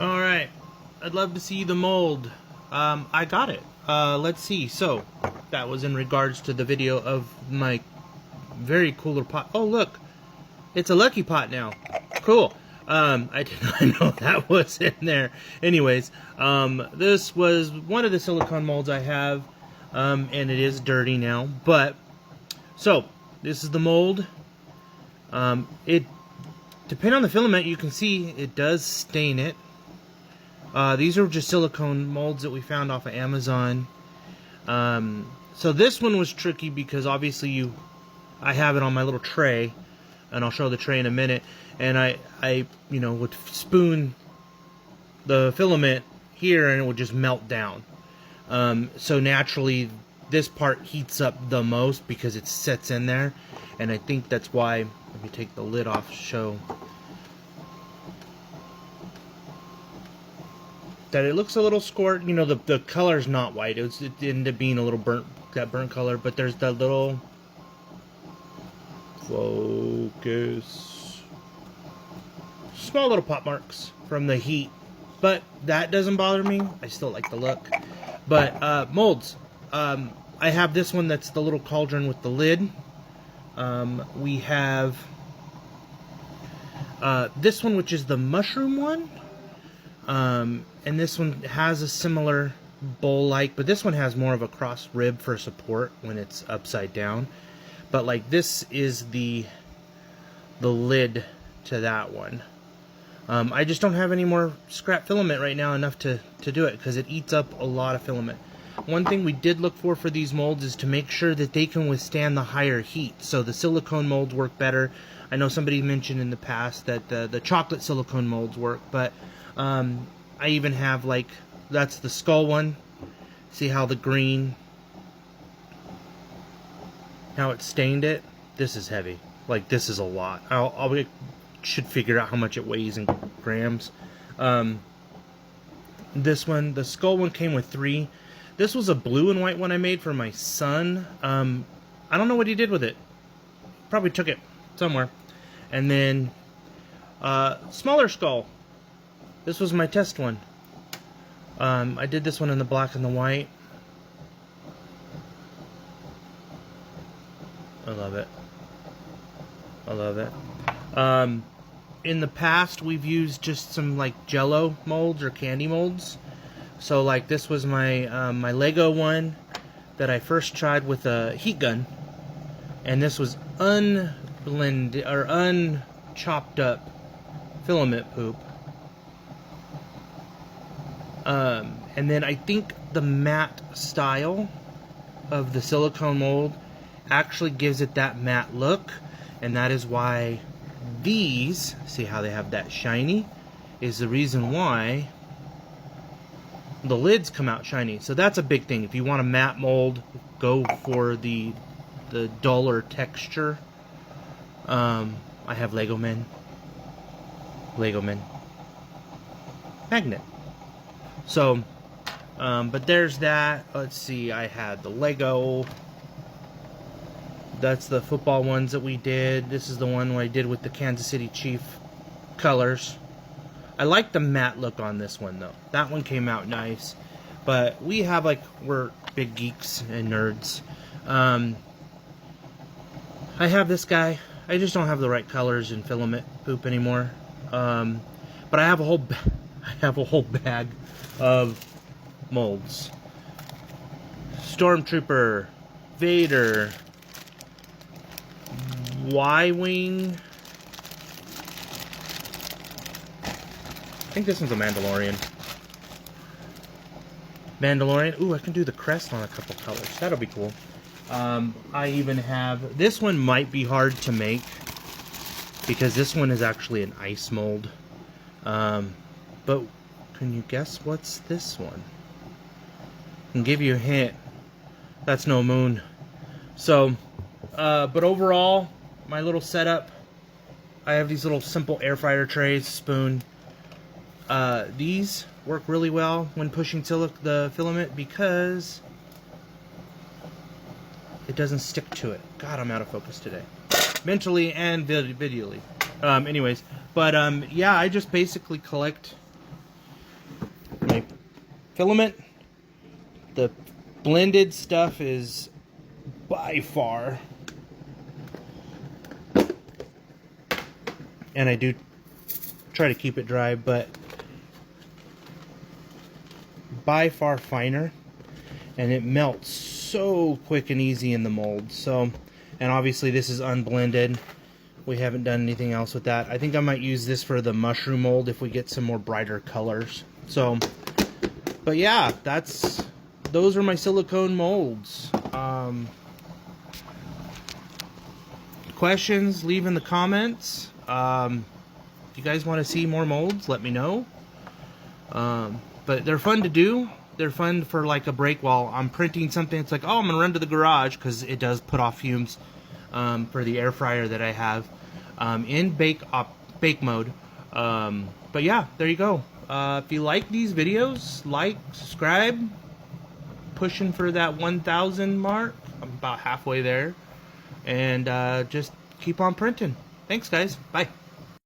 Alright, I'd love to see the mold. I got it. Let's see. So, that was in regards to the video of my very cooler pot. Oh, look. It's a lucky pot now. Cool. I did not know that was in there. Anyways, this was one of the silicone molds I have, and it is dirty now. But, so, this is the mold. Depending on the filament, you can see it does stain it. These are just silicone molds that we found off of Amazon. So this one was tricky because obviously I have it on my little tray, and I'll show the tray in a minute. And I would spoon the filament here, and it would just melt down. So naturally, this part heats up the most because it sets in there, and I think that's why. Let me take the lid off to show that it looks a little scored. You know, the color's not white. It ended up being a little burnt color, but there's that little focus, small little pot marks from the heat, but that doesn't bother me. I still like the look. But molds, I have this one that's the little cauldron with the lid. We have this one, which is the mushroom one. And this one has a similar bowl-like, but this one has more of a cross rib for support when it's upside down. But like this is the lid to that one. I just don't have any more scrap filament right now enough to do it because it eats up a lot of filament. One thing we did look for these molds is to make sure that they can withstand the higher heat. So the silicone molds work better. I know somebody mentioned in the past that the chocolate silicone molds work, but I even have, like, that's the skull one. See how the green, how it stained it? This is heavy. Like, this is a lot. I should figure out how much it weighs in grams. This one, the skull one, came with 3. This was a blue and white one I made for my son. I don't know what he did with it. Probably took it somewhere. And then, smaller skull. This was my test one. I did this one in the black and the white. I love it. I love it. In the past, we've used just some like Jello molds or candy molds. So like this was my my Lego one that I first tried with a heat gun, and this was unblended or unchopped up filament poop. And then I think the matte style of the silicone mold actually gives it that matte look, and that is why these, see how they have that shiny, is the reason why the lids come out shiny. So that's a big thing. If you want a matte mold, go for the duller texture. I have Lego Men magnet. So, but there's that. Let's see, I had the Lego. That's the football ones that we did. This is the one I did with the Kansas City Chief colors. I like the matte look on this one, though. That one came out nice. But we have, like, we're big geeks and nerds. I have this guy. I just don't have the right colors in filament poop anymore. But I have a whole bag of molds. Stormtrooper, Vader, Y-Wing. I think this one's a Mandalorian. Ooh, I can do the crest on a couple colors. That'll be cool. I even have... This one might be hard to make because this one is actually an ice mold. But can you guess what's this one? I can give you a hint. That's no moon. So, but overall, my little setup, I have these little simple air fryer trays, spoon. These work really well when pushing the filament because it doesn't stick to it. God, I'm out of focus today. Mentally and visually. Anyways, but yeah, I just basically collect filament. The blended stuff is by far, and I do try to keep it dry, but by far finer, and it melts so quick and easy in the mold. So, and obviously this is unblended. We haven't done anything else with that. I think I might use this for the mushroom mold if we get some more brighter colors. So, but yeah, those are my silicone molds. Questions, leave in the comments. If you guys want to see more molds, let me know. But they're fun to do. They're fun for like a break while I'm printing something. It's like, oh, I'm gonna run to the garage, because it does put off fumes for the air fryer that I have in bake mode. But yeah, there you go. If you like these videos, like, subscribe. Pushing for that 1,000 mark. I'm about halfway there. And just keep on printing. Thanks, guys. Bye.